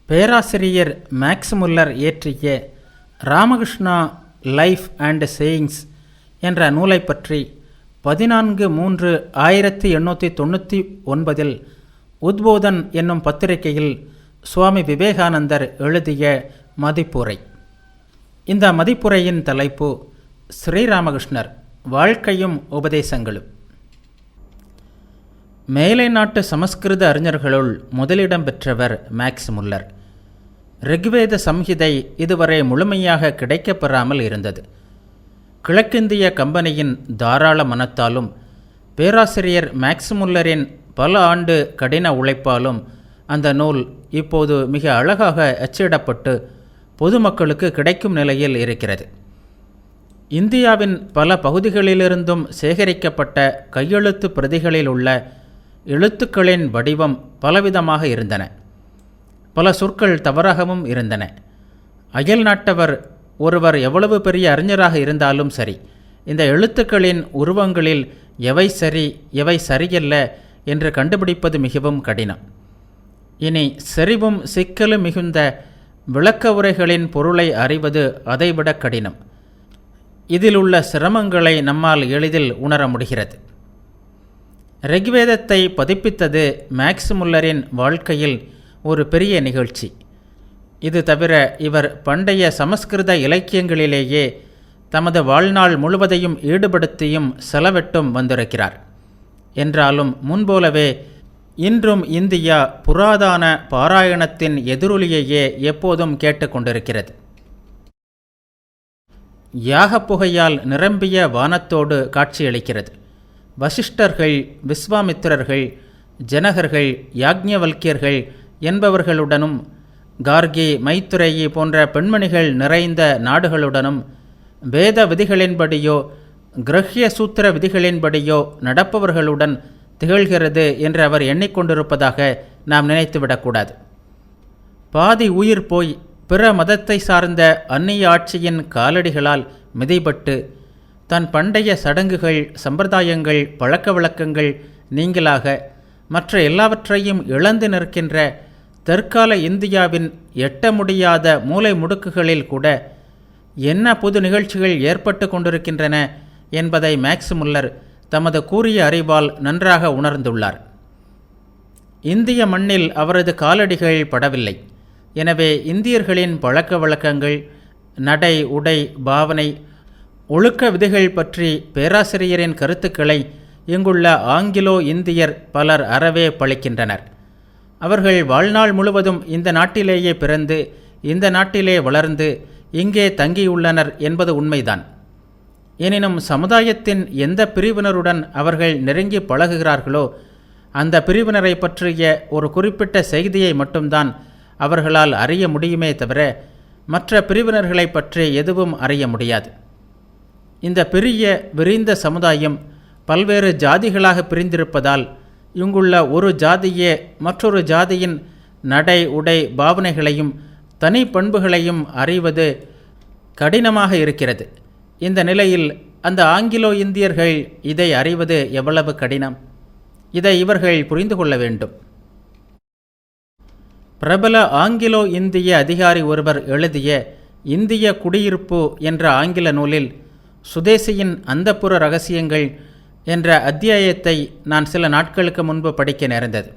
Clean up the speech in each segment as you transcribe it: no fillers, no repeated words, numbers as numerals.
பேராசிரியர் maths Muller இயற்றிய Ramakrishna life and sayings என்ற நூலை பற்றி 14/3/1899 உத்போதன் என்னும் பத்திரிகையில் சுவாமி விவேகானந்தர் எழுதிய மதிப்புரை. இந்த மதிப்புரையின் தலைப்பு ஸ்ரீராமகிருஷ்ணர் வாழ்க்கையும் உபதேசங்களும். மேலை நாட்டு சமஸ்கிருத அறிஞர்களுள் முதலிடம் பெற்றவர் மேக்ஸ் முல்லர். ரிக்வேத சம்ஹிதை இதுவரை முழுமையாக கிடைக்கப்பெறாமல் இருந்தது. கிழக்கிந்திய கம்பெனியின் தாராள மனத்தாலும் பேராசிரியர் மேக்ஸ் முல்லரின் பல ஆண்டு கடின உழைப்பாலும் அந்த நூல் இப்போது மிக அழகாக அச்சிடப்பட்டு பொதுமக்களுக்கு கிடைக்கும் நிலையில் இருக்கிறது. இந்தியாவின் பல பகுதிகளிலிருந்தும் சேகரிக்கப்பட்ட கையெழுத்து பிரதிகளில் உள்ள எழுத்துக்களின் வடிவம் பலவிதமாக இருந்தன. பல சொற்கள் தவறாகவும் இருந்தன. அயல் நாட்டவர் ஒருவர் எவ்வளவு பெரிய அறிஞராக இருந்தாலும் சரி, இந்த எழுத்துக்களின் உருவங்களில் எவை சரி எவை சரியல்ல என்று கண்டுபிடிப்பது மிகவும் கடினம். இனி செறிவும் சிக்கலும் மிகுந்த விளக்க உரைகளின் பொருளை அறிவது அதைவிட கடினம். இதில் உள்ள சிரமங்களை நம்மால் எளிதில் உணர முடிகிறது. ரிக்வேதத்தை பதிப்பித்தது மேக்ஸ் முல்லரின் வாழ்க்கையில் ஒரு பெரிய நிகழ்ச்சி. இது தவிர இவர் பண்டைய சமஸ்கிருத இலக்கியங்களிலேயே தமது வாழ்நாள் முழுவதையும் ஈடுபடுத்தியும் செலவிட்டும் வந்திருக்கிறார். என்றாலும் முன்போலவே இன்றும் இந்தியா புராதான பாராயணத்தின் எதிரொலியையே எப்போதும் கேட்டுக்கொண்டிருக்கிறது. யாகப் புகையால் நிரம்பிய வானத்தோடு காட்சியளிக்கிறது. வசிஷ்டர்கள், விஸ்வாமித்திரர்கள், ஜனகர்கள், யாக்ஞவல்கியர்கள் என்பவர்களுடனும் கார்கி, மைத்ரேயி போன்ற பெண்மணிகள் நிறைந்த நாடுகளுடனும் வேத விதிகளின்படியோ கிரஹ்ய சூத்திர விதிகளின்படியோ நடப்பவர்களுடன் திகழ்கிறது என்று அவர் எண்ணிக்கொண்டிருப்பதாக நாம் நினைத்துவிடக்கூடாது. பாதி உயிர் போய் பிற மதத்தை சார்ந்த அந்நிய ஆட்சியின் காலடிகளால் மிதிபட்டு தன் பண்டைய சடங்குகள், சம்பிரதாயங்கள், பழக்க வழக்கங்கள் நீங்களாக மற்ற எல்லாவற்றையும் இழந்து நிற்கின்ற தற்கால இந்தியாவின் எட்ட முடியாத மூலை முடுக்குகளில் கூட என்ன புது நிகழ்ச்சிகள் ஏற்பட்டு கொண்டிருக்கின்றன என்பதை மேக்ஸ் முல்லர் தமது கூரிய அறிவால் நன்றாக உணர்ந்துள்ளார். இந்திய மண்ணில் அவரது காலடிகள் படவில்லை. எனவே இந்தியர்களின் பழக்க வழக்கங்கள், நடை, உடை, பாவனை, ஒழுக்க விதிகள் பற்றி பேராசிரியரின் கருத்துக்களை இங்குள்ள ஆங்கிலோ இந்தியர் பலர் அறவே பழிக்கின்றனர். அவர்கள் வாழ்நாள் முழுவதும் இந்த நாட்டிலேயே பிறந்து இந்த நாட்டிலே வளர்ந்து இங்கே தங்கியுள்ளனர் என்பது உண்மைதான். எனினும் சமுதாயத்தின் எந்த பிரிவினருடன் அவர்கள் நெருங்கி பழகுகிறார்களோ அந்த பிரிவினரை பற்றிய ஒரு குறிப்பிட்ட செய்தியை மட்டும்தான் அவர்களால் அறிய முடியுமே தவிர மற்ற பிரிவினர்களை பற்றி எதுவும் அறிய முடியாது. இந்த பெரிய விரிந்த சமுதாயம் பல்வேறு ஜாதிகளாக பிரிந்திருப்பதால் இங்குள்ள ஒரு ஜாதியே மற்றொரு ஜாதியின் நடை, உடை, பாவனைகளையும் தனி பண்புகளையும் அறிவது கடினமாக இருக்கிறது. இந்த நிலையில் அந்த ஆங்கிலோ இந்தியர்கள் இதை அறிவது எவ்வளவு கடினம்! இதை இவர்கள் புரிந்து கொள்ள வேண்டும். பிரபல ஆங்கிலோ இந்திய அதிகாரி ஒருவர் எழுதிய இந்திய குடியிருப்பு என்ற ஆங்கில நூலில் சுதேசியின் அந்தப்புற ரகசியங்கள் என்ற அத்தியாயத்தை நான் சில நாட்களுக்கு முன்பு படிக்க நேர்ந்தது.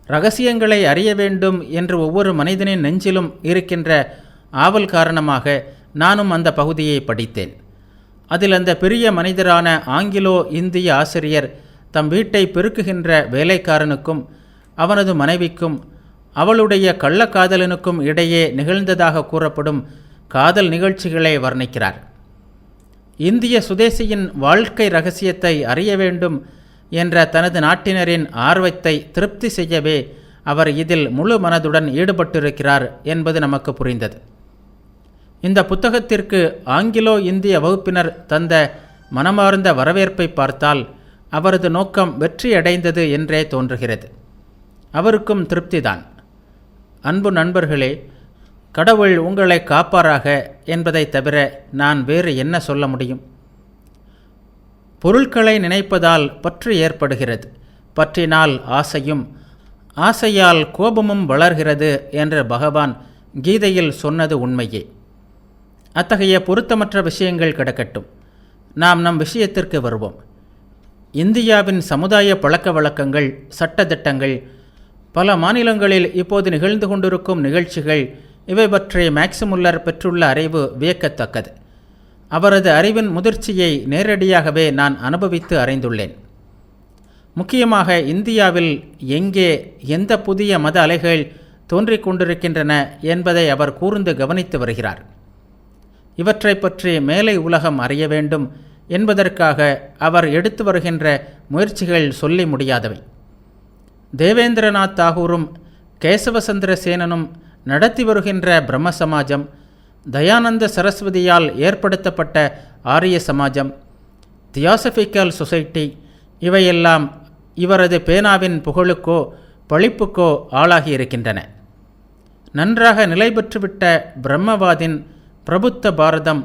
இரகசியங்களை அறிய வேண்டும் என்று ஒவ்வொரு மனிதனின் நெஞ்சிலும் இருக்கின்ற ஆவல் காரணமாக நானும் அந்த பகுதியை படித்தேன். அதில் அந்த பெரிய மனிதரான ஆங்கிலோ இந்திய ஆசிரியர் தம் வீட்டை பெருக்குகின்ற வேலைக்காரனுக்கும் அவனது மனைவிக்கும் அவளுடைய கள்ளக்காதலனுக்கும் இடையே நிகழ்ந்ததாக கூறப்படும் காதல் நிகழ்ச்சிகளை வர்ணிக்கிறார். இந்திய சுதேசியின் வாழ்க்கை இரகசியத்தை அறிய வேண்டும் என்ற தனது நாட்டினரின் ஆர்வத்தை திருப்தி செய்யவே அவர் இதில் முழு மனதுடன் ஈடுபட்டிருக்கிறார் என்பது நமக்கு புரிந்தது. இந்த புத்தகத்திற்கு ஆங்கிலோ இந்திய வகுப்பினர் தந்த மனமார்ந்த வரவேற்பை பார்த்தால் அவரது நோக்கம் வெற்றியடைந்தது என்றே தோன்றுகிறது. அவருக்கும் திருப்திதான். அன்பு நண்பர்களே, கடவுள் உங்களை காப்பாராக என்பதை தவிர நான் வேறு என்ன சொல்ல முடியும்? பொருட்களை நினைப்பதால் பற்று ஏற்படுகிறது. பற்றினால் ஆசையும், ஆசையால் கோபமும் வளர்கிறது என்று பகவான் கீதையில் சொன்னது உண்மையே. அத்தகைய பொருத்தமற்ற விஷயங்கள் கிடக்கட்டும். நாம் நம் விஷயத்திற்கு வருவோம். இந்தியாவின் சமுதாய பழக்க வழக்கங்கள், சட்டதிட்டங்கள், பல மாநிலங்களில் இப்போது நிகழ்ந்து கொண்டிருக்கும் நிகழ்ச்சிகள், இவை பற்றி மேக்ஸ் முல்லர் பெற்றுள்ள அறிவு வியக்கத்தக்கது. அவரது அறிவின் முதிர்ச்சியை நேரடியாகவே நான் அனுபவித்து அறிந்துள்ளேன். முக்கியமாக இந்தியாவில் எங்கே எந்த புதிய மத அலைகள் தோன்றிக் கொண்டிருக்கின்றன என்பதை அவர் கூர்ந்து கவனித்து வருகிறார். இவற்றை பற்றி மேலை உலகம் அறிய வேண்டும் என்பதற்காக அவர் எடுத்து வருகின்ற முயற்சிகள் சொல்லி முடியாதவை. தேவேந்திரநாத் தாகூரும் கேசவசந்திர சேனனும் நடத்தி வருகின்ற பிரம்ம சமாஜம், தயானந்த சரஸ்வதியால் ஏற்படுத்தப்பட்ட ஆரிய சமாஜம், தியாசபிக்கல் சொசைட்டி, இவையெல்லாம் இவரது பேனாவின் புகழுக்கோ பழிப்புக்கோ ஆளாகியிருக்கின்றன. நன்றாக நிலை பெற்றுவிட்ட பிரம்மவாதின் பிரபுத்த பாரதம்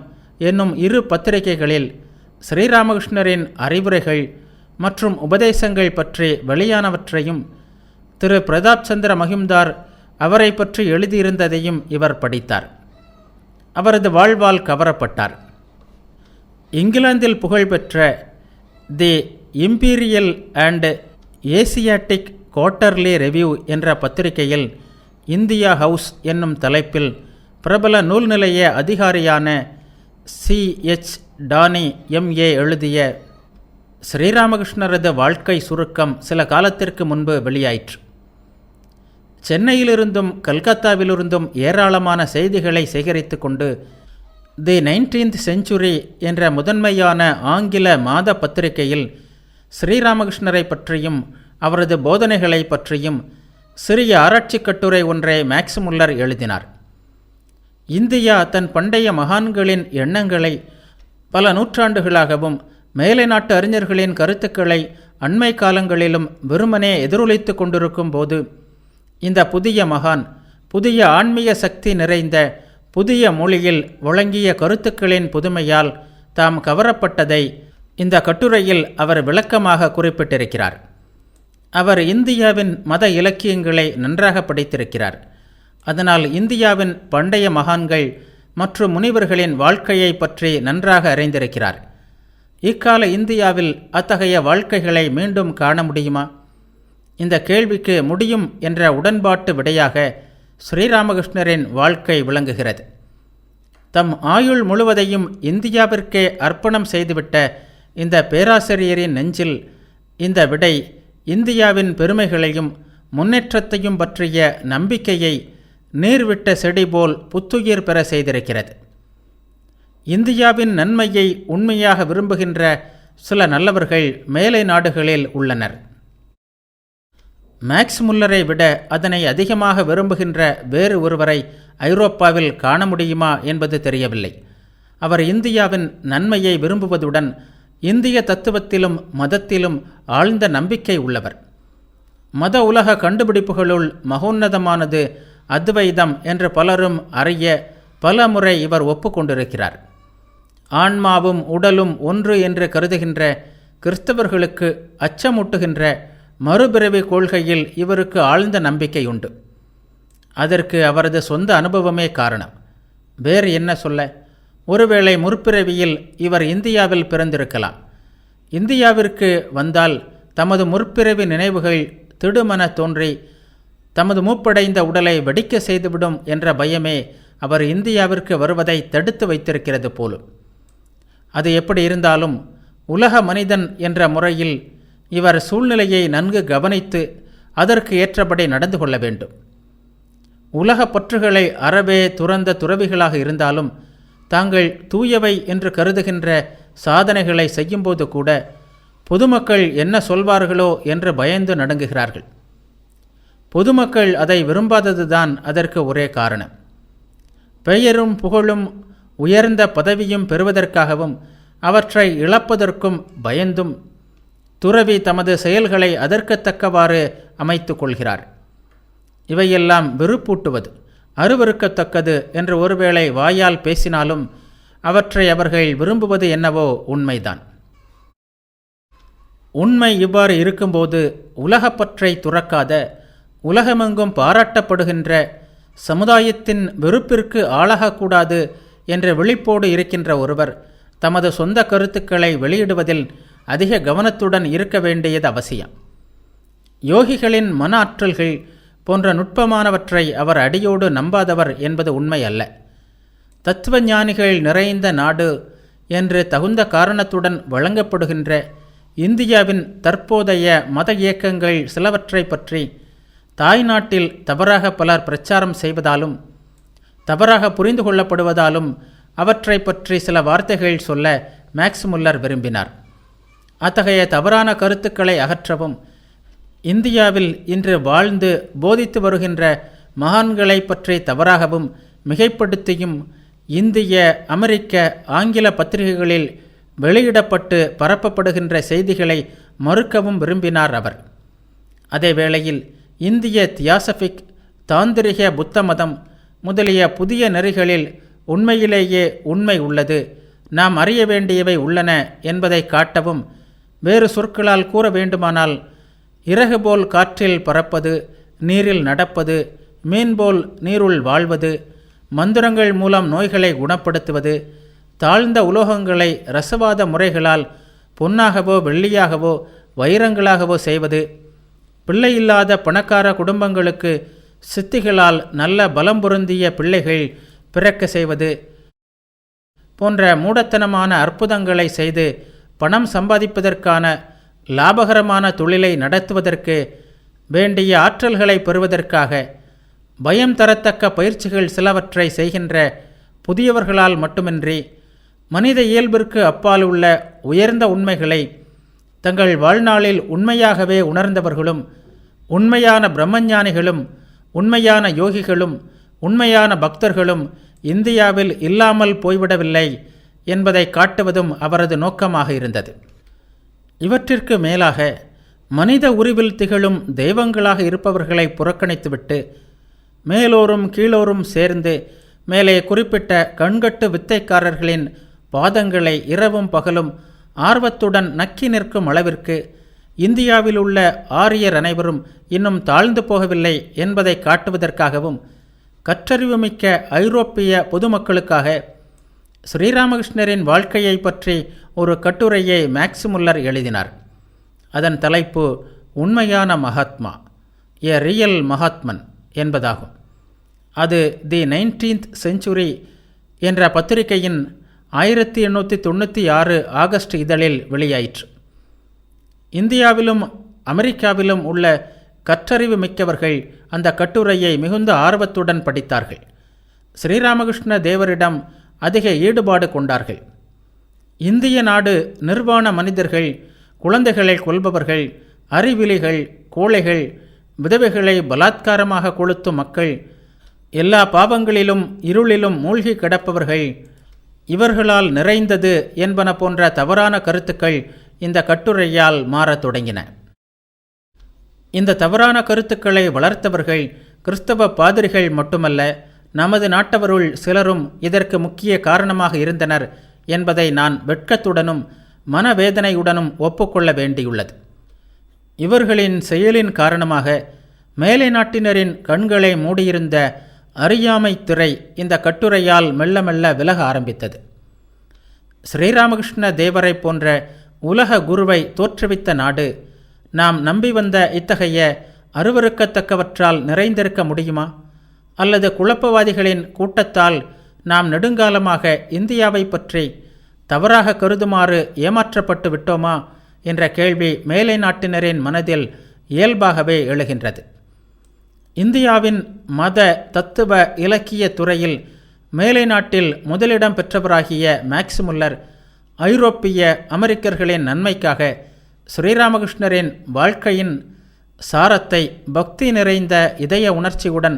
என்னும் 2 பத்திரிகைகளில் ஸ்ரீராமகிருஷ்ணரின் அறிவுரைகள் மற்றும் உபதேசங்கள் பற்றி வெளியானவற்றையும் திரு பிரதாப் சந்திர மகிம்தார் அவரை பற்றி எழுதியிருந்ததையும் இவர் படித்தார். அவரது வாழ்வால் கவரப்பட்டார். இங்கிலாந்தில் புகழ்பெற்ற the Imperial and Asiatic Quarterly Review என்ற பத்திரிகையில் இந்தியா ஹவுஸ் என்னும் தலைப்பில் பிரபல நூல் நிலைய அதிகாரியான C.H. Danny M.A. எழுதிய ஸ்ரீராமகிருஷ்ணரது வாழ்க்கை சுருக்கம் சில காலத்திற்கு முன்பு வெளியாயிற்று. சென்னையிலிருந்தும் கல்கத்தாவிலிருந்தும் ஏராளமான செய்திகளை சேகரித்து கொண்டு தி 19th செஞ்சுரி என்ற முதன்மையான ஆங்கில மாத பத்திரிகையில் ஸ்ரீராமகிருஷ்ணரை பற்றியும் அவரது போதனைகளை பற்றியும் சிறிய ஆராய்ச்சி கட்டுரை ஒன்றை மேக்ஸ் முல்லர் எழுதினார். இந்தியா தன் பண்டைய மகான்களின் எண்ணங்களை பல நூற்றாண்டுகளாகவும் மேலை நாட்டு அறிஞர்களின் கருத்துக்களை அண்மை காலங்களிலும் வெறுமனே எதிரொலித்து கொண்டிருக்கும் போது இந்த புதிய மகான் புதிய ஆன்மீக சக்தி நிறைந்த புதிய மொழியில் வழங்கிய கருத்துக்களின் புதுமையால் தாம் கவரப்பட்டதை இந்த கட்டுரையில் அவர் விளக்கமாக குறிப்பிட்டிருக்கிறார். அவர் இந்தியாவின் மத இலக்கியங்களை நன்றாக படித்திருக்கிறார். அதனால் இந்தியாவின் பண்டைய மகான்கள் மற்றும் முனிவர்களின் வாழ்க்கையை பற்றி நன்றாக அறிந்திருக்கிறார். இக்கால இந்தியாவில் அத்தகைய வாழ்க்கைகளை மீண்டும் காண முடியுமா? இந்த கேள்விக்கு முடியும் என்ற உடன்பாட்டு விடையாக ஸ்ரீராமகிருஷ்ணரின் வாழ்க்கை விளங்குகிறது. தம் ஆயுள் முழுவதையும் இந்தியாவிற்கே அர்ப்பணம் செய்துவிட்ட இந்த பேராசிரியரின் நெஞ்சில் இந்த விடை இந்தியாவின் பெருமைகளையும் முன்னேற்றத்தையும் பற்றிய நம்பிக்கையை நீர்விட்ட செடி போல் புத்துயிர் பெற செய்திருக்கிறது. இந்தியாவின் நன்மையை உண்மையாக விரும்புகின்ற சில நல்லவர்கள் மேலை நாடுகளில் உள்ளனர். மேக்ஸ் முல்லரை விட அதனை அதிகமாக விரும்புகின்ற வேறு ஒருவரை ஐரோப்பாவில் காண முடியுமா என்பது தெரியவில்லை. அவர் இந்தியாவின் நன்மையை விரும்புவதுடன் இந்திய தத்துவத்திலும் மதத்திலும் ஆழ்ந்த நம்பிக்கை உள்ளவர். மத உலக கண்டுபிடிப்புகளுள் மகோன்னதமானது அத்வைதம் என்று பலரும் அறிய பல முறை இவர் ஒப்புக்கொண்டிருக்கிறார். ஆன்மாவும் உடலும் ஒன்று என்று கருதுகின்ற கிறிஸ்தவர்களுக்கு அச்சமூட்டுகின்ற மறுபிறவி கொள்கையில் இவருக்கு ஆழ்ந்த நம்பிக்கை உண்டு. அதற்கு அவரது சொந்த அனுபவமே காரணம். வேறு என்ன சொல்ல? ஒருவேளை முற்பிறவியில் இவர் இந்தியாவில் பிறந்திருக்கலாம். இந்தியாவிற்கு வந்தால் தமது முற்பிறவி நினைவுகள் திடுமென தோன்றி தமது மூப்படைந்த உடலை வெடிக்க செய்துவிடும் என்ற பயமே அவர் இந்தியாவிற்கு வருவதை தடுத்து வைத்திருக்கிறது போலும். அது எப்படி இருந்தாலும் உலக மனிதன் என்ற முறையில் இவர் சூழ்நிலையை நன்கு கவனித்து அதற்கு ஏற்றபடி நடந்து கொள்ள வேண்டும். உலக பற்றுகளை அறவே துறந்த துறவிகளாக இருந்தாலும் தாங்கள் தூயவை என்று கருதுகின்ற சாதனைகளை செய்யும்போது கூட பொதுமக்கள் என்ன சொல்வார்களோ என்று பயந்து நடுங்குகிறார்கள். பொதுமக்கள் அதை விரும்பாததுதான் அதற்கு ஒரே காரணம். பெயரும் புகழும் உயர்ந்த பதவியும் பெறுவதற்காகவும் அவற்றை இழப்பதற்கும் பயந்தும் துறவி தமது செயல்களை அதற்கத்தக்கவாறு அமைத்து கொள்கிறார். இவையெல்லாம் வெறுப்பூட்டுவது, அருவருக்கத்தக்கது என்று ஒருவேளை வாயால் பேசினாலும் அவற்றை அவர்கள் விரும்புவது என்னவோ உண்மைதான். உண்மை இவ்வாறு இருக்கும்போது உலகப்பற்றை துறக்காத உலகமெங்கும் பாராட்டப்படுகின்ற சமுதாயத்தின் வெறுப்பிற்கு ஆளாகக்கூடாது என்ற விழிப்போடு இருக்கின்ற ஒருவர் தமது சொந்த கருத்துக்களை வெளியிடுவதில் அதிக கவனத்துடன் இருக்க வேண்டியது அவசியம். யோகிகளின் மன ஆற்றல்கள் போன்ற நுட்பமானவற்றை அவர் அடியோடு நம்பாதவர் என்பது உண்மை அல்ல. தத்துவ ஞானிகள் நிறைந்த நாடு என்று தகுந்த காரணத்துடன் வழங்கப்படுகின்ற இந்தியாவின் தற்போதைய மத இயக்கங்கள் சிலவற்றை பற்றி தாய்நாட்டில் தவறாக பலர் பிரச்சாரம் செய்வதாலும் தவறாக புரிந்து கொள்ளப்படுவதாலும் அவற்றை பற்றி சில வார்த்தைகள் சொல்ல மேக்ஸ் முல்லர் விரும்பினார். அத்தகைய தவறான கருத்துக்களை அகற்றவும் இந்தியாவில் இன்று வாழ்ந்து போதித்து வருகின்ற மகான்களை பற்றி தவறாகவும் மிகைப்படுத்தியும் இந்திய, அமெரிக்க, ஆங்கில பத்திரிகைகளில் வெளியிடப்பட்டு பரப்பப்படுகின்ற செய்திகளை மறுக்கவும் விரும்பினார் அவர். அதே வேளையில் இந்திய தியாசபிக், தாந்திரிக புத்த மதம் முதலிய புதிய நெறிகளில் உண்மையிலேயே உண்மை உள்ளது, நாம் அறிய வேண்டியவை உள்ளன என்பதை காட்டவும், வேறு சொற்களால் கூற வேண்டுமானால் இறகு போல் காற்றில் பறப்பது, நீரில் நடப்பது, மீன் போல் நீருள் வாழ்வது, மந்திரங்கள் மூலம் நோய்களை குணப்படுத்துவது, தாழ்ந்த உலோகங்களை ரசவாத முறைகளால் பொன்னாகவோ வெள்ளியாகவோ வைரங்களாகவோ செய்வது, பிள்ளையில்லாத பணக்கார குடும்பங்களுக்கு சித்திகளால் நல்ல பலம் பொருந்திய பிள்ளைகள் பிறக்க செய்வது போன்ற மூடத்தனமான அற்புதங்களை செய்து பணம் சம்பாதிப்பதற்கான லாபகரமான தொழிலை நடத்துவதற்கு வேண்டிய ஆற்றல்களை பெறுவதற்காக பயம் தரத்தக்க பயிற்சிகள் சிலவற்றை செய்கின்ற புதியவர்களால் மட்டுமின்றி மனித இயல்பிற்கு அப்பால் உள்ள உயர்ந்த உண்மைகளை தங்கள் வாழ்நாளில் உண்மையாகவே உணர்ந்தவர்களும், உண்மையான பிரம்மஞானிகளும், உண்மையான யோகிகளும், உண்மையான பக்தர்களும் இந்தியாவில் இல்லாமல் போய்விடவில்லை என்பதை காட்டுவதும் அவரது நோக்கமாக இருந்தது. இவற்றிற்கு மேலாக மனித உருவில் திகழும் தெய்வங்களாக இருப்பவர்களை புறக்கணித்துவிட்டு மேலோரும் கீழோரும் சேர்ந்து மேலே குறிப்பிட்ட கண்கட்டு வித்தைக்காரர்களின் பாதங்களை இரவும் பகலும் ஆர்வத்துடன் நக்கி நிற்கும் அளவிற்கு இந்தியாவில் உள்ள ஆரியர் அனைவரும் இன்னும் தாழ்ந்து போகவில்லை என்பதை காட்டுவதற்காகவும் கற்றறிவுமிக்க ஐரோப்பிய பொதுமக்களுக்காக ஸ்ரீராமகிருஷ்ணரின் வாழ்க்கையை பற்றி ஒரு கட்டுரையை மேக்ஸ் முல்லர் எழுதினார். அதன் தலைப்பு உண்மையான மகாத்மா, எ ரியல் மகாத்மன் என்பதாகும். அது தி 19th செஞ்சுரி என்ற பத்திரிகையின் 1896 ஆகஸ்ட் இதழில் வெளியாயிற்று. இந்தியாவிலும் அமெரிக்காவிலும் உள்ள கற்றறிவு மிக்கவர்கள் அந்த கட்டுரையை மிகுந்த ஆர்வத்துடன் படித்தார்கள். ஸ்ரீராமகிருஷ்ண தேவரிடம் அதிக ஈடுபாடு கொண்டார்கள். இந்திய நாடு நிர்வாண மனிதர்கள், குழந்தைகளை கொல்பவர்கள், அறிவிலிகள், கோழைகள், விதவைகளை பலாத்காரமாக கொளுத்தும் மக்கள், எல்லா பாவங்களிலும் இருளிலும் மூழ்கி கிடப்பவர்கள், இவர்களால் நிறைந்தது என்பன போன்ற தவறான கருத்துக்கள் இந்த கட்டுரையால் மாறத் தொடங்கின. இந்த தவறான கருத்துக்களை வளர்த்தவர்கள் கிறிஸ்தவ பாதிரிகள் மட்டுமல்ல, நமது நாட்டவருள் சிலரும் இதற்கு முக்கிய காரணமாக இருந்தனர் என்பதை நான் வெட்கத்துடனும் மனவேதனையுடனும் ஒப்புக்கொள்ள வேண்டியுள்ளது. இவர்களின் செயலின் காரணமாக மேலை நாட்டினரின் கண்களை மூடியிருந்த அறியாமை திரை இந்த கட்டுரையால் மெல்ல மெல்ல விலக ஆரம்பித்தது. ஸ்ரீராமகிருஷ்ண தேவரை போன்ற உலக குருவை தோற்றுவித்த நாடு நாம் நம்பி வந்த இத்தகைய அருவருக்கத்தக்கவற்றால் நிறைந்திருக்க முடியுமா? அல்லது குழப்பவாதிகளின் கூட்டத்தால் நாம் நெடுங்காலமாக இந்தியாவை பற்றி தவறாக கருதுமாறு ஏமாற்றப்பட்டு விட்டோமா என்ற கேள்வி மேலை நாட்டினரின் மனதில் இயல்பாகவே எழுகின்றது. இந்தியாவின் மத தத்துவ இலக்கிய துறையில் மேலை நாட்டில் முதலிடம் பெற்றவராகிய மேக்ஸ் முல்லர் ஐரோப்பிய அமெரிக்கர்களின் நன்மைக்காக ஸ்ரீராமகிருஷ்ணரின் வாழ்க்கையின் சாரத்தை பக்தி நிறைந்த இதய உணர்ச்சியுடன்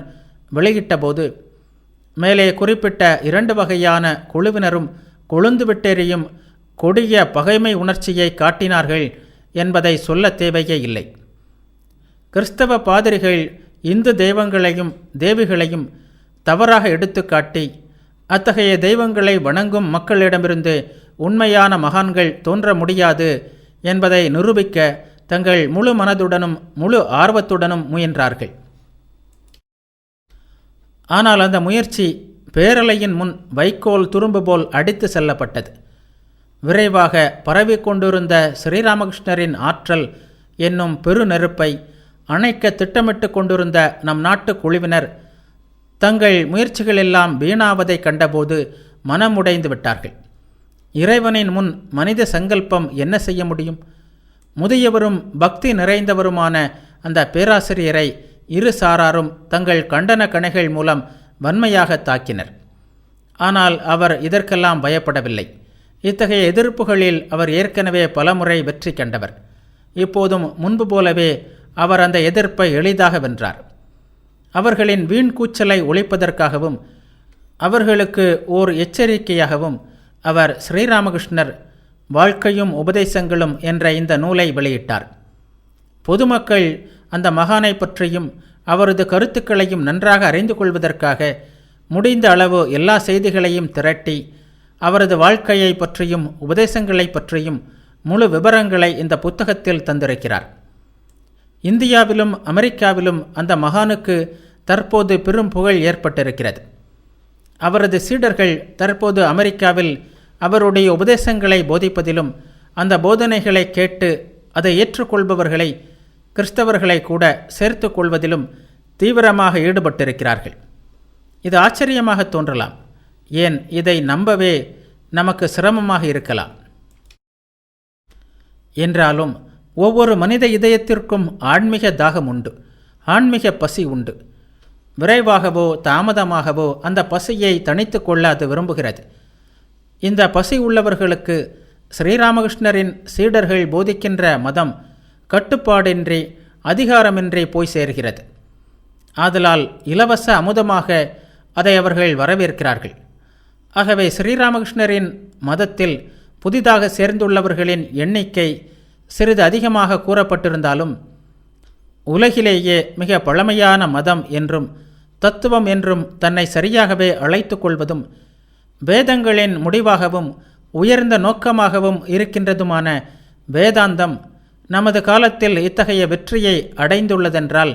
வெளியிட்டபோது மேலே குறிப்பிட்ட 2 வகையான குழுவினரும் கொழுந்துவிட்டெறியும் கொடிய பகைமை உணர்ச்சியை காட்டினார்கள் என்பதை சொல்ல தேவையே இல்லை. கிறிஸ்தவ பாதிரிகள் இந்து தெய்வங்களையும் தேவிகளையும் தவறாக எடுத்துக்காட்டி அத்தகைய தெய்வங்களை வணங்கும் மக்களிடமிருந்து உண்மையான மகான்கள் தோன்ற முடியாது என்பதை நிரூபிக்க தங்கள் முழு மனதுடனும் முழு ஆர்வத்துடனும் முயன்றார்கள். ஆனால் அந்த முயற்சி பேரலையின் முன் வைக்கோல் துரும்பு போல் அடித்து செல்லப்பட்டது. விரைவாக பரவிக்கொண்டிருந்த ஸ்ரீராமகிருஷ்ணரின் ஆற்றல் என்னும் பெருநெருப்பை அணைக்க திட்டமிட்டு கொண்டிருந்த நம் நாட்டு குழுவினர் தங்கள் முயற்சிகளெல்லாம் வீணாவதை கண்டபோது மனமுடைந்து விட்டார்கள். இறைவனின் முன் மனித சங்கல்பம் என்ன செய்ய முடியும்? முதியவரும் பக்தி நிறைந்தவருமான அந்த பேராசிரியரை இரு சாராரும் தங்கள் கண்டன கணைகள் மூலம் வன்மையாக தாக்கினர். ஆனால் அவர் இதற்கெல்லாம் பயப்படவில்லை. இத்தகைய எதிர்ப்புகளில் அவர் ஏற்கனவே பலமுறை வெற்றி கண்டவர். இப்போதும் முன்பு போலவே அவர் அந்த எதிர்ப்பை எளிதாக வென்றார். அவர்களின் வீண் கூச்சலை ஒழிப்பதற்காகவும் அவர்களுக்கு ஓர் எச்சரிக்கையாகவும் அவர் ஸ்ரீராமகிருஷ்ணர் வாழ்க்கையும் உபதேசங்களும் என்ற இந்த நூலை வெளியிட்டார். பொதுமக்கள் அந்த மகானை பற்றியும் அவரது கருத்துக்களையும் நன்றாக அறிந்து கொள்வதற்காக முடிந்த அளவு எல்லா செய்திகளையும் திரட்டி அவரது வாழ்க்கையை பற்றியும் உபதேசங்களை பற்றியும் முழு விவரங்களை இந்த புத்தகத்தில் தந்திருக்கிறார். இந்தியாவிலும் அமெரிக்காவிலும் அந்த மகானுக்கு தற்போது பெரும் புகழ் ஏற்பட்டிருக்கிறது. அவரது சீடர்கள் தற்போது அமெரிக்காவில் அவருடைய உபதேசங்களை போதிப்பதிலும் அந்த போதனைகளை கேட்டு அதை ஏற்றுக்கொள்பவர்களை கிறிஸ்தவர்களை கூட சேர்த்து கொள்வதிலும் தீவிரமாக ஈடுபட்டிருக்கிறார்கள். இது ஆச்சரியமாக தோன்றலாம். ஏன், இதை நம்பவே நமக்கு சிரமமாக இருக்கலாம். என்றாலும் ஒவ்வொரு மனித இதயத்திற்கும் ஆன்மீக தாகம் உண்டு, ஆன்மீக பசி உண்டு. விரைவாகவோ தாமதமாகவோ அந்த பசியை தணித்து கொள்ள அது விரும்புகிறது. இந்த பசி உள்ளவர்களுக்கு ஸ்ரீராமகிருஷ்ணரின் சீடர்கள் போதிக்கின்ற மதம் கட்டுப்பாடின்றி அதிகாரமின்றி போய் சேர்கிறது. ஆதலால் இலவச அமுதமாக அதை அவர்கள் வரவேற்கிறார்கள். ஆகவே ஸ்ரீராமகிருஷ்ணரின் மதத்தில் புதிதாக சேர்ந்துள்ளவர்களின் எண்ணிக்கை சிறிது அதிகமாக கூறப்பட்டிருந்தாலும் உலகிலேயே மிக பழமையான மதம் என்றும் தத்துவம் என்றும் தன்னை சரியாகவே அழைத்து கொள்வதும் வேதங்களின் முடிவாகவும் உயர்ந்த நோக்கமாகவும் இருக்கின்றதுமான வேதாந்தம் நமது காலத்தில் இத்தகைய வெற்றியை அடைந்துள்ளதென்றால்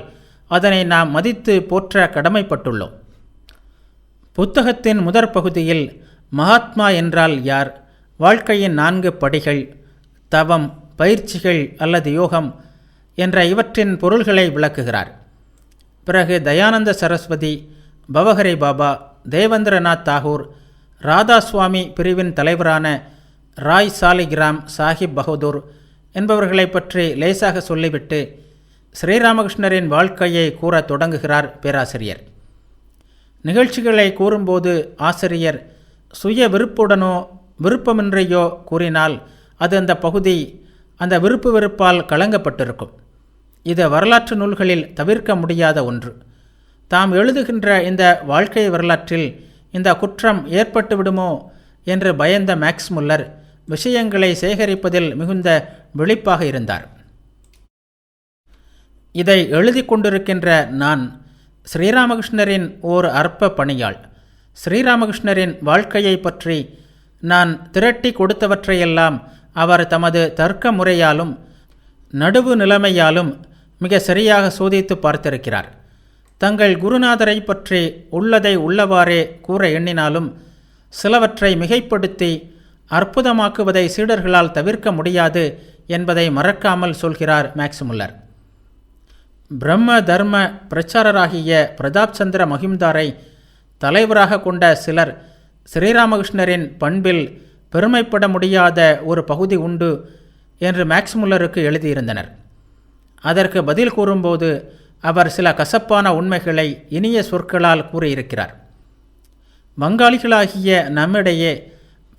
அதனை நாம் மதித்து போற்ற கடமைப்பட்டுள்ளோம். புத்தகத்தின் முதற் பகுதியில் மகாத்மா என்றால் யார், வாழ்க்கையின் 4 படிகள், தவம், பயிற்சிகள் அல்லது யோகம் என்ற இவற்றின் பொருள்களை விளக்குகிறார். பிறகு தயானந்த சரஸ்வதி, பவஹரி பாபா, தேவேந்திரநாத் தாகூர், ராதாசுவாமி பிரிவின் தலைவரான ராய் சாலிகிராம் சாஹிப் பகதூர் என்பவர்களை பற்றி லேசாக சொல்லிவிட்டு ஸ்ரீராமகிருஷ்ணரின் வாழ்க்கையை கூறத் தொடங்குகிறார் பேராசிரியர். நிகழ்ச்சிகளை கூறும்போது ஆசிரியர் சுய விருப்புடனோ விருப்பமின்றியோ கூறினால் அது அந்த பகுதி அந்த விருப்பு வெறுப்பால் கலங்கப்பட்டிருக்கும். இது வரலாற்று நூல்களில் தவிர்க்க முடியாத ஒன்று. தாம் எழுதுகின்ற இந்த வாழ்க்கை வரலாற்றில் இந்த குற்றம் ஏற்பட்டு விடுமோ என்று பயந்த மேக்ஸ் முல்லர் விஷயங்களை சேகரிப்பதில் மிகுந்த விழிப்பாக இருந்தார். இதை எழுதி கொண்டிருக்கின்ற நான் ஸ்ரீராமகிருஷ்ணரின் ஓர் அற்ப பணியாள். ஸ்ரீராமகிருஷ்ணரின் வாழ்க்கையை பற்றி நான் திரட்டி கொடுத்தவற்றையெல்லாம் அவர் தமது தர்க்க முறையாலும் நடுவு நிலைமையாலும் மிக சரியாக சோதித்து பார்த்திருக்கிறார். தங்கள் குருநாதரை பற்றி உள்ளதை உள்ளவாறே கூற எண்ணினாலும் சிலவற்றை மிகைப்படுத்தி அற்புதமாக்குவதை சீடர்களால் தவிர்க்க முடியாது என்பதை மறக்காமல் சொல்கிறார் மேக்ஸ் முல்லர். பிரம்ம தர்ம பிரச்சாரராகிய பிரதாப் சந்திர மகிம்தாரை தலைவராக கொண்ட சிலர் ஸ்ரீராமகிருஷ்ணரின் பண்பில் பெருமைப்பட முடியாத ஒரு பகுதி உண்டு என்று மேக்ஸ் முல்லருக்கு எழுதியிருந்தனர். அதற்கு பதில் கூறும்போது அவர் சில கசப்பான உண்மைகளை இனிய சொற்களால் கூறியிருக்கிறார். வங்காளிகளாகிய நம்மிடையே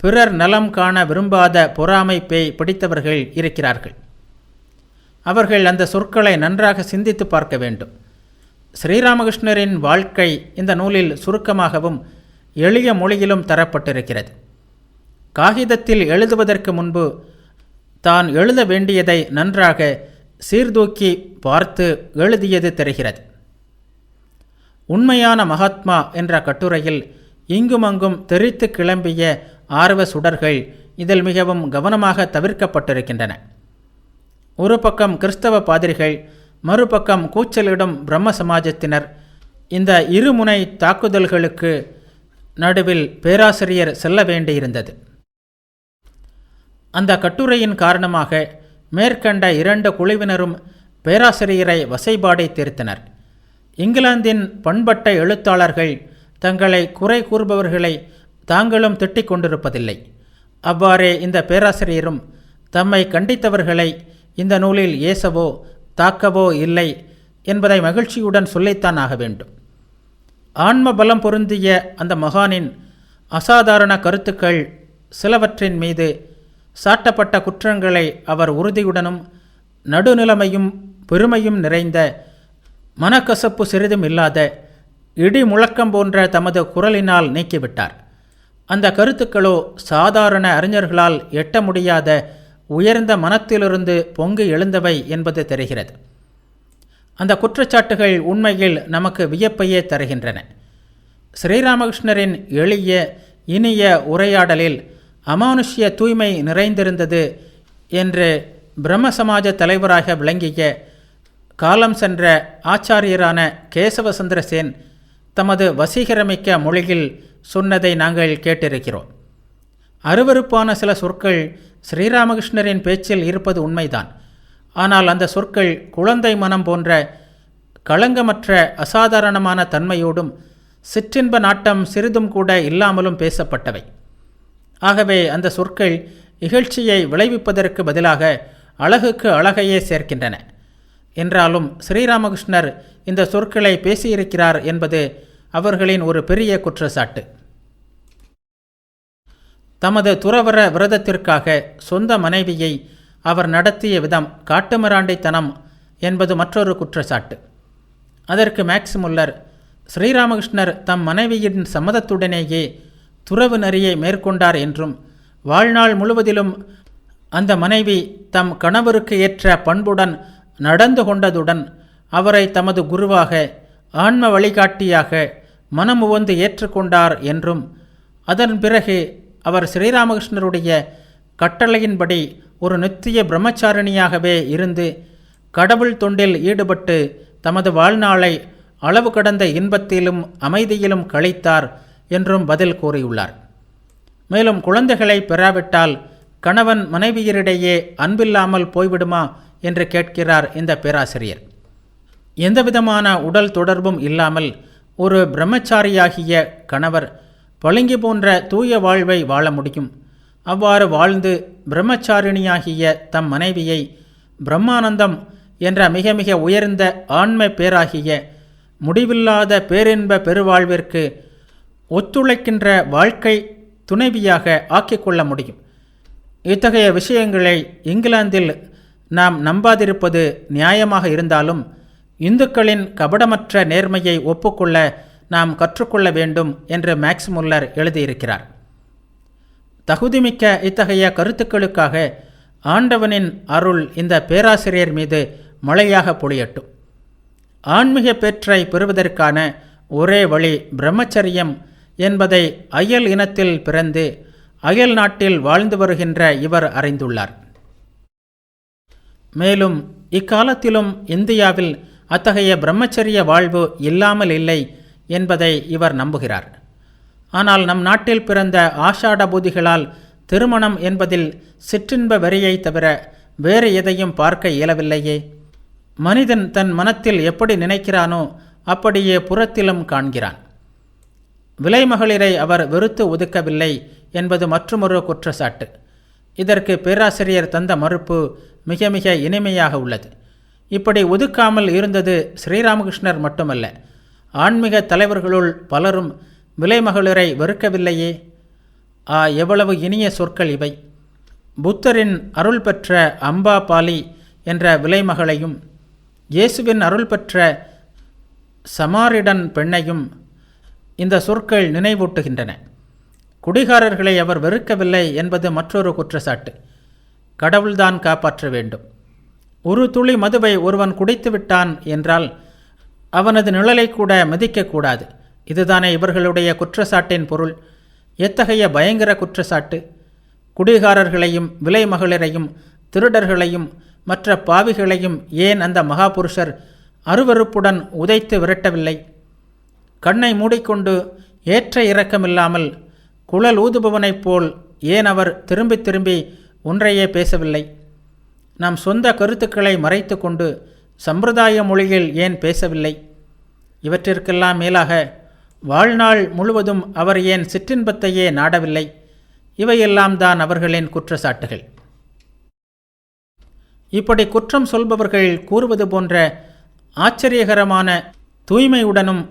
பிறர் நலம் காண விரும்பாத பொறாமை பேய் பிடித்தவர்கள் இருக்கிறார்கள். அவர்கள் அந்த சொற்களை நன்றாக சிந்தித்து பார்க்க வேண்டும். ஸ்ரீராமகிருஷ்ணரின் வாழ்க்கை இந்த நூலில் சுருக்கமாகவும் எளிய மொழியிலும் தரப்பட்டிருக்கிறது. காகிதத்தில் எழுதுவதற்கு முன்பு தான் எழுத வேண்டியதை நன்றாக சீர்தூக்கி பார்த்து எழுதியது தெரிகிறது. உண்மையான மகாத்மா என்ற கட்டுரையில் இங்குமங்கும் தெரித்து கிளம்பிய ஆர்வ சுடர்கள் இதில் மிகவும் கவனமாக தவிர்க்கப்பட்டிருக்கின்றன. ஒரு பக்கம் கிறிஸ்தவ பாதிரிகள், மறுபக்கம் கூச்சலிடும் பிரம்ம சமாஜத்தினர், இந்த இருமுனை தாக்குதல்களுக்கு நடுவில் பேராசிரியர் செல்ல வேண்டியிருந்தது. அந்த கட்டுரையின் காரணமாக மேற்கண்ட 2 குழுவினரும் பேராசிரியரை வசைபாடை தீர்த்தனர். இங்கிலாந்தின் பண்பட்ட எழுத்தாளர்கள் தங்களை குறை கூறுபவர்களை தாங்களும் திட்டிக் கொண்டிருப்பதில்லை. அவ்வாறே இந்த பேராசிரியரும் தம்மை கண்டித்தவர்களை இந்த நூலில் ஏசவோ தாக்கவோ இல்லை என்பதை மகிழ்ச்சியுடன் சொல்லித்தான் ஆக வேண்டும். ஆன்ம பலம் பொருந்திய அந்த மகானின் அசாதாரண கருத்துக்கள் சிலவற்றின் மீது சாட்டப்பட்ட குற்றங்களை அவர் உறுதியுடனும் நடுநிலைமையும் பெருமையும் நிறைந்த மனக்கசப்பு சிறிதும் இல்லாத இடி முழக்கம் போன்ற தமது குரலினால் நீக்கிவிட்டார். அந்த கருத்துக்களோ சாதாரண அறிஞர்களால் எட்ட முடியாத உயர்ந்த மனத்திலிருந்து பொங்கி எழுந்தவை என்பது தெரிகிறது. அந்த குற்றச்சாட்டுகள் உண்மையில் நமக்கு வியப்பையே தருகின்றன. ஸ்ரீராமகிருஷ்ணரின் எளிய இனிய உரையாடலில் அமானுஷ்ய தூய்மை நிறைந்திருந்தது என்று பிரம்ம சமாஜ தலைவராக விளங்கிய காலம் சென்ற ஆச்சாரியரான கேசவசந்திர சேன் தமது வசீகரமிக்க மொழியில் சொன்னதை நாங்கள் கேட்டிருக்கிறோம். அருவருப்பான சில சொற்கள் ஸ்ரீராமகிருஷ்ணரின் பேச்சில் இருப்பது உண்மைதான். ஆனால் அந்த சொற்கள் குழந்தை மனம் போன்ற களங்கமற்ற அசாதாரணமான தன்மையோடும் சிற்றின்ப நாட்டம் சிறிதும் கூட இல்லாமலும் பேசப்பட்டவை. ஆகவே அந்த சொற்கள் இகழ்ச்சியை விளைவிப்பதற்கு பதிலாக அழகுக்கு அழகையே சேர்க்கின்றன. என்றாலும் ஸ்ரீராமகிருஷ்ணர் இந்த சொற்களை பேசியிருக்கிறார் என்பது அவர்களின் ஒரு பெரிய குற்றச்சாட்டு. தமது துறவற விரதத்திற்காக சொந்த மனைவியை அவர் நடத்திய விதம் காட்டுமிராண்டித்தனம் என்பது மற்றொரு குற்றச்சாட்டு. அதற்கு மேக்ஸ் முல்லர், ஸ்ரீராமகிருஷ்ணர் தம் மனைவியின் சம்மதத்துடனேயே துறவு நெறியை மேற்கொண்டார் என்றும் வாழ்நாள் முழுவதிலும் அந்த மனைவி தம் கணவருக்கு ஏற்ற பண்புடன் நடந்து கொண்டதுடன் அவரை தமது குருவாக ஆன்ம வழிகாட்டியாக மனமுவந்து ஏற்றுக்கொண்டார் என்றும் அதன் பிறகு அவர் ஸ்ரீராமகிருஷ்ணருடைய கட்டளையின்படி ஒரு நித்திய பிரம்மச்சாரிணியாகவே இருந்து கடவுள் தொண்டில் ஈடுபட்டு தமது வாழ்நாளை அளவு கடந்த இன்பத்திலும் அமைதியிலும் கழித்தார் என்றும் பதில் கூறியுள்ளார். மேலும் குழந்தைகளை பெறாவிட்டால் கணவன் மனைவியரிடையே அன்பில்லாமல் போய்விடுமா என்று கேட்கிறார் இந்த பேராசிரியர். எந்தவிதமான உடல் தொடர்பும் இல்லாமல் ஒரு பிரம்மச்சாரியாகிய கணவர் பளிங்கு போன்ற தூய வாழ்வை வாழ முடியும். அவ்வாறு வாழ்ந்து பிரம்மச்சாரிணியாகிய தம் மனைவியை பிரம்மானந்தம் என்ற மிக மிக உயர்ந்த ஆன்ம பேராகிய முடிவில்லாத பேரின்ப பெருவாழ்விற்கு ஒத்துழைக்கின்ற வாழ்க்கை துணைவியாக ஆக்கிக்கொள்ள முடியும். இத்தகைய விஷயங்களை இங்கிலாந்தில் நாம் நம்பாதிருப்பது நியாயமாக இருந்தாலும் இந்துக்களின் கபடமற்ற நேர்மையை ஒப்புக்கொள்ள நாம் கற்றுக்கொள்ள வேண்டும் என்று மேக்ஸ் முல்லர் எழுதியிருக்கிறார். தகுதிமிக்க இத்தகைய கருத்துக்களுக்காக ஆண்டவனின் அருள் இந்த பேராசிரியர் மீது மழையாக பொழியட்டும். ஆன்மீக பேற்றை பெறுவதற்கான ஒரே வழி பிரம்மச்சரியம் என்பதை அயல் இனத்தில் பிறந்து அயல் நாட்டில் வாழ்ந்து வருகின்ற இவர் அறிந்துள்ளார். மேலும் இக்காலத்திலும் இந்தியாவில் அத்தகைய பிரம்மச்சரிய வாழ்வு இல்லாமல் இல்லை என்பதை இவர் நம்புகிறார். ஆனால் நம் நாட்டில் பிறந்த ஆஷாட பூதிகளால் திருமணம் என்பதில் சிற்றின்ப வெறியை தவிர வேறு எதையும் பார்க்க இயலவில்லையே. மனிதன் தன் மனத்தில் எப்படி நினைக்கிறானோ அப்படியே புறத்திலும் காண்கிறான். விலைமகளிரை அவர் வெறுத்து ஒதுக்கவில்லை என்பது மற்றுமொரு குற்றச்சாட்டு. இதற்கு பேராசிரியர் தந்த மறுப்பு மிக மிக இனிமையாக உள்ளது. இப்படி ஒதுக்காமல் இருந்தது ஸ்ரீராமகிருஷ்ணர் மட்டுமல்ல, ஆன்மீக தலைவர்களுள் பலரும் விலைமகளிரை வெறுக்கவில்லையே. எவ்வளவு இனிய சொற்கள் இவை! புத்தரின் அருள் பெற்ற அம்பா பாலி என்ற விலைமகளையும் இயேசுவின் அருள் பெற்ற சமாரிடன் பெண்ணையும் இந்த சொற்கள் நினைவூட்டுகின்றன. குடிகாரர்களை அவர் வெறுக்கவில்லை என்பது மற்றொரு குற்றச்சாட்டு. கடவுள்தான் காப்பாற்ற வேண்டும். ஒரு துளி மதுவை ஒருவன் குடித்து விட்டான் என்றால் அவனது நிழலை கூட மிதிக்கக்கூடாது. இதுதானே இவர்களுடைய குற்றச்சாட்டின் பொருள். எத்தகைய பயங்கர குற்றச்சாட்டு! குடிகாரர்களையும் விலை மகளிரையும் திருடர்களையும் மற்ற பாவிகளையும் ஏன் அந்த மகாபுருஷர் அருவருப்புடன் உதைத்து விரட்டவில்லை? கண்ணை மூடிக்கொண்டு ஏற்ற இறக்கமில்லாமல் குழல் ஊதுபவனைப் போல் ஏன் அவர் திரும்பி திரும்பி ஒன்றையே பேசவில்லை? நம் சொந்த கருத்துக்களை மறைத்து கொண்டு சம்பிரதாய மொழியில் ஏன் பேசவில்லை? இவற்றிற்கெல்லாம் மேலாக வாழ்நாள் முழுவதும் அவர் ஏன் சிற்றின்பத்தையே நாடவில்லை? இவையெல்லாம் தான் அவர்களின் குற்றச்சாட்டுகள். இப்படி குற்றம் சொல்பவர்கள் கூறுவது போன்ற ஆச்சரியகரமான தூய்மையுடனும்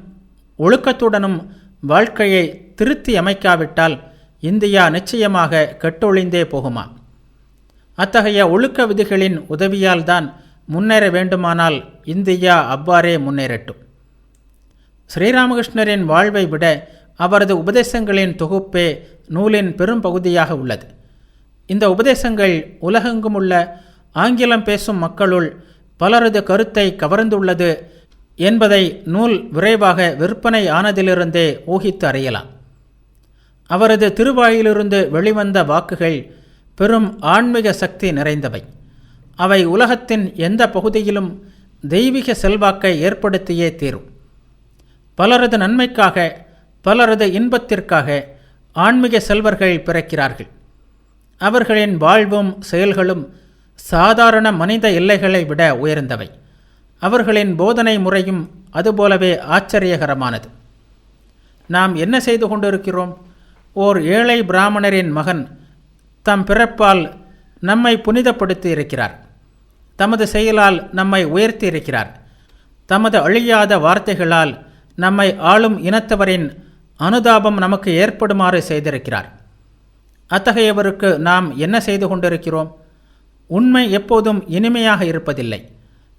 ஒழுக்கத்துடனும் வாழ்க்கையை திருத்தி அமைக்காவிட்டால் இந்தியா நிச்சயமாக கெட்டொழிந்தே போகுமா? அத்தகைய ஒழுக்க விதிகளின் உதவியால் தான் முன்னேற வேண்டுமானால் இந்தியா அவ்வாறே முன்னேறட்டும். ஸ்ரீராமகிருஷ்ணரின் வாழ்வை விட அவரது உபதேசங்களின் தொகுப்பே நூலின் பெரும் பகுதியாக உள்ளது. இந்த உபதேசங்கள் உலகெங்கும் உள்ள ஆங்கிலம் பேசும் மக்களுள் பலரது கருத்தை கவர்ந்துள்ளது என்பதை நூல் விரைவாக விற்பனை ஆனதிலிருந்தே ஊகித்து அறியலாம். அவரது திருவாயிலிருந்து வெளிவந்த வாக்குகள் பெரும் ஆன்மீக சக்தி நிறைந்தவை. அவை உலகத்தின் எந்த பகுதியிலும் தெய்வீக செல்வாக்கை ஏற்படுத்தியே தீரும். பலரது நன்மைக்காக, பலரது இன்பத்திற்காக ஆன்மீக செல்வர்கள் பிறக்கிறார்கள். அவர்களின் வாழ்வும் செயல்களும் சாதாரண மனித எல்லைகளை விட உயர்ந்தவை. அவர்களின் போதனை முறையும் அதுபோலவே ஆச்சரியகரமானது. நாம் என்ன செய்து கொண்டிருக்கிறோம்? ஓர் ஏழை பிராமணரின் மகன் தம் பிறப்பால் நம்மை புனிதப்படுத்தி இருக்கிறார். தமது செயலால் நம்மை உயர்த்தி இருக்கிறார். தமது அழியாத வார்த்தைகளால் நம்மை ஆளும் இனத்தவரின் அனுதாபம் நமக்கு ஏற்படுமாறு செய்திருக்கிறார். அத்தகையவருக்கு நாம் என்ன செய்து கொண்டிருக்கிறோம்? உண்மை எப்போதும் இனிமையாக இருப்பதில்லை.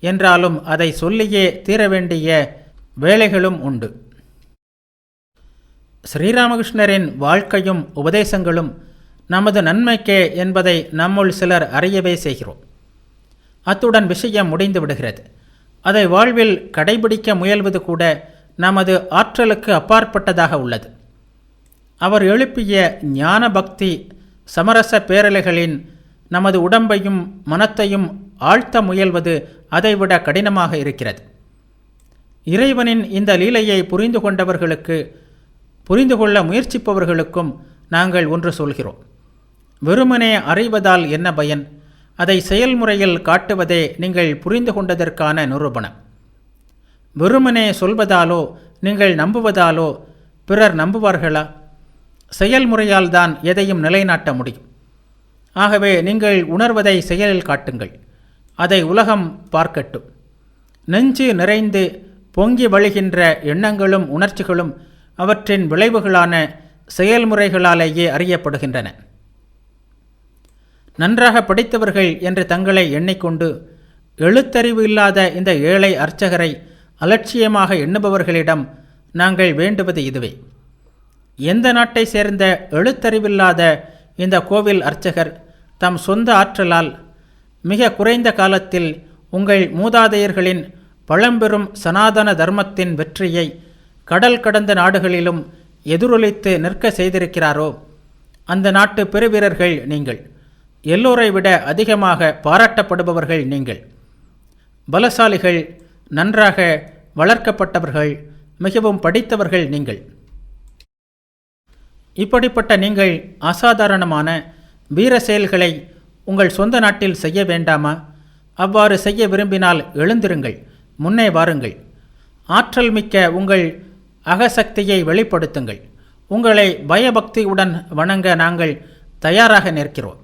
என்றாலும் அதை சொல்லியே தீர வேண்டிய வேளைகளும் உண்டு. ஸ்ரீராமகிருஷ்ணரின் வாழ்க்கையும் உபதேசங்களும் நமது நன்மைக்கே என்பதை நம்முள் சிலர் அறியவே செய்கிறோம். அத்துடன் விஷயம் முடிந்து விடுகிறது. அதை வாழ்வில் கடைபிடிக்க முயல்வது கூட நமது ஆற்றலுக்கு அப்பாற்பட்டதாக உள்ளது. அவர் எழுப்பிய ஞான பக்தி சமரச பேரலைகளின் நமது உடம்பையும் மனத்தையும் ஆழ்த்த முயல்வது அதைவிட கடினமாக இருக்கிறது. இறைவனின் இந்த லீலையை புரிந்து கொண்டவர்களுக்கு, புரிந்து கொள்ள முயற்சிப்பவர்களுக்கும் நாங்கள் ஒன்று சொல்கிறோம். வெறுமனே அறிவதால் என்ன பயன்? அதை செயல்முறையில் காட்டுவதே நீங்கள் புரிந்து கொண்டதற்கான நிரூபணம். வெறுமனே சொல்வதாலோ நீங்கள் நம்புவதாலோ பிறர் நம்புவார்களா? செயல்முறையால் தான் எதையும் நிலைநாட்ட முடியும். ஆகவே நீங்கள் உணர்வதை செயலில் காட்டுங்கள். அதை உலகம் பார்க்கட்டும். நெஞ்சு நிறைந்து பொங்கி வழிகின்ற எண்ணங்களும் உணர்ச்சிகளும் அவற்றின் விளைவுகளான செயல்முறைகளாலேயே அறியப்படுகின்றன. நன்றாக படித்தவர்கள் என்று தங்களை எண்ணிக்கொண்டு எழுத்தறிவு இல்லாத இந்த ஏழை அர்ச்சகரை அலட்சியமாக எண்ணுபவர்களிடம் நாங்கள் வேண்டுவது இதுவே. எந்த நாட்டை சேர்ந்த எழுத்தறிவில்லாத இந்த கோவில் அர்ச்சகர் தம் சொந்த ஆற்றலால் மிக குறைந்த காலத்தில் உங்கள் மூதாதையர்களின் பழம்பெரும் சனாதன தர்மத்தின் வெற்றியை கடல் கடந்த நாடுகளிலும் எதிரொலித்து நிற்க செய்திருக்கிறாரோ, அந்த நாட்டு பெருவீரர்கள் நீங்கள். எல்லோரை விட அதிகமாக பாராட்டப்படுபவர்கள் நீங்கள். பலசாலிகள், நன்றாக வளர்க்கப்பட்டவர்கள், மிகவும் படித்தவர்கள் நீங்கள். இப்படிப்பட்ட நீங்கள் அசாதாரணமான வீர செயல்களை உங்கள் சொந்த நாட்டில் செய்ய வேண்டாமா? அவ்வாறு செய்ய விரும்பினால் எழுந்திருங்கள், முன்னே வாருங்கள். ஆற்றல் மிக்க உங்கள் அகசக்தியை வெளிப்படுத்துங்கள். உங்களை பயபக்தியுடன் வணங்க நாங்கள் தயாராக நிற்கிறோம்.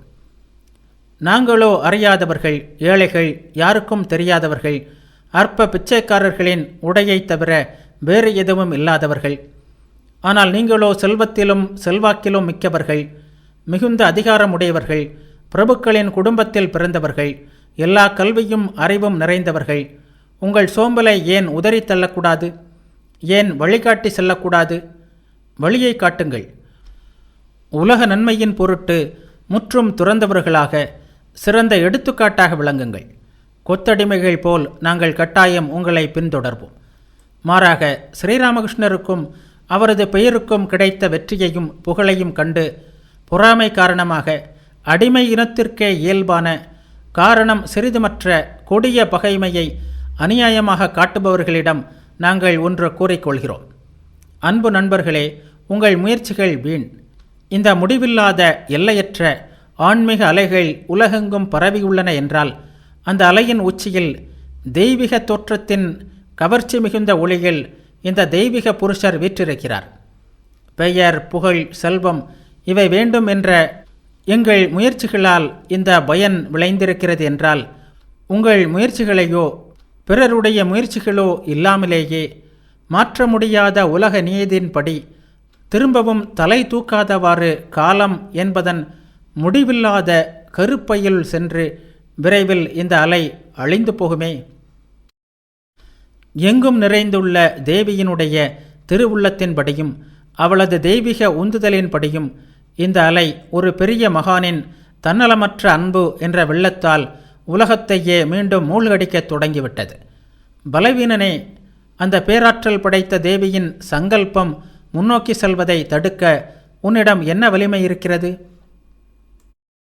நாங்களோ அறியாதவர்கள், ஏழைகள், யாருக்கும் தெரியாதவர்கள், அற்ப பிச்சைக்காரர்களின் உடையை தவிர வேறு எதுவும் இல்லாதவர்கள். ஆனால் நீங்களோ செல்வத்திலும் செல்வாக்கிலும் மிக்கவர்கள், மிகுந்த அதிகாரமுடையவர்கள், பிரபுக்களின் குடும்பத்தில் பிறந்தவர்கள், எல்லா கல்வியும் அறிவும் நிறைந்தவர்கள். உங்கள் சோம்பலை ஏன் உதறி தள்ளக்கூடாது? ஏன் வழிகாட்டி செல்லக்கூடாது? வழியை காட்டுங்கள். உலக நன்மையின் பொருட்டு முற்றும் துறந்தவர்களாக சிறந்த எடுத்துக்காட்டாக விளங்குங்கள். கொத்தடிமைகள் போல் நாங்கள் கட்டாயம் உங்களை பின்தொடர்வோம். மாறாக ஸ்ரீராமகிருஷ்ணருக்கும் அவரது பெயருக்கும் கிடைத்த வெற்றியையும் புகழையும் கண்டு பொறாமை காரணமாக அடிமை இனத்திற்கே இயல்பான காரணம் சிறிதுமற்ற கொடிய பகைமையை அநியாயமாக காட்டுபவர்களிடம் நாங்கள் ஒன்று கூறிக்கொள்கிறோம். அன்பு நண்பர்களே, உங்கள் முயற்சிகள் வீண். இந்த முடிவில்லாத எல்லையற்ற ஆன்மீக அலைகள் உலகெங்கும் பரவியுள்ளன என்றால், அந்த அலையின் உச்சியில் தெய்வீக தோற்றத்தின் கவர்ச்சி மிகுந்த ஒளியில் இந்த தெய்வீக புருஷர் வீற்றிருக்கிறார். பெயர், புகழ், செல்வம் இவை வேண்டும் என்ற எங்கள் முயற்சிகளால் இந்த பயன் விளைந்திருக்கிறது என்றால், உங்கள் முயற்சிகளையோ பிறருடைய முயற்சிகளோ இல்லாமலேயே மாற்ற முடியாத உலக நியதியின்படி திரும்பவும் தலை தூக்காதவாறு காலம் என்பதன் முடிவில்லாத கருப்பையில் சென்று விரைவில் இந்த அலை அழிந்து போகுமே. எங்கும் நிறைந்துள்ள தேவியினுடைய திருவுள்ளத்தின்படியும் அவளது தெய்வீக உந்துதலின்படியும் இந்த அலை ஒரு பெரிய மகானின் தன்னலமற்ற அன்பு என்ற வெள்ளத்தால் உலகத்தையே மீண்டும் மூழ்கடிக்கத் தொடங்கிவிட்டது. பலவீனனே, அந்த பேராற்றல் படைத்த தேவியின் சங்கல்பம் முன்னோக்கி செல்வதை தடுக்க உன்னிடம் என்ன வலிமை இருக்கிறது?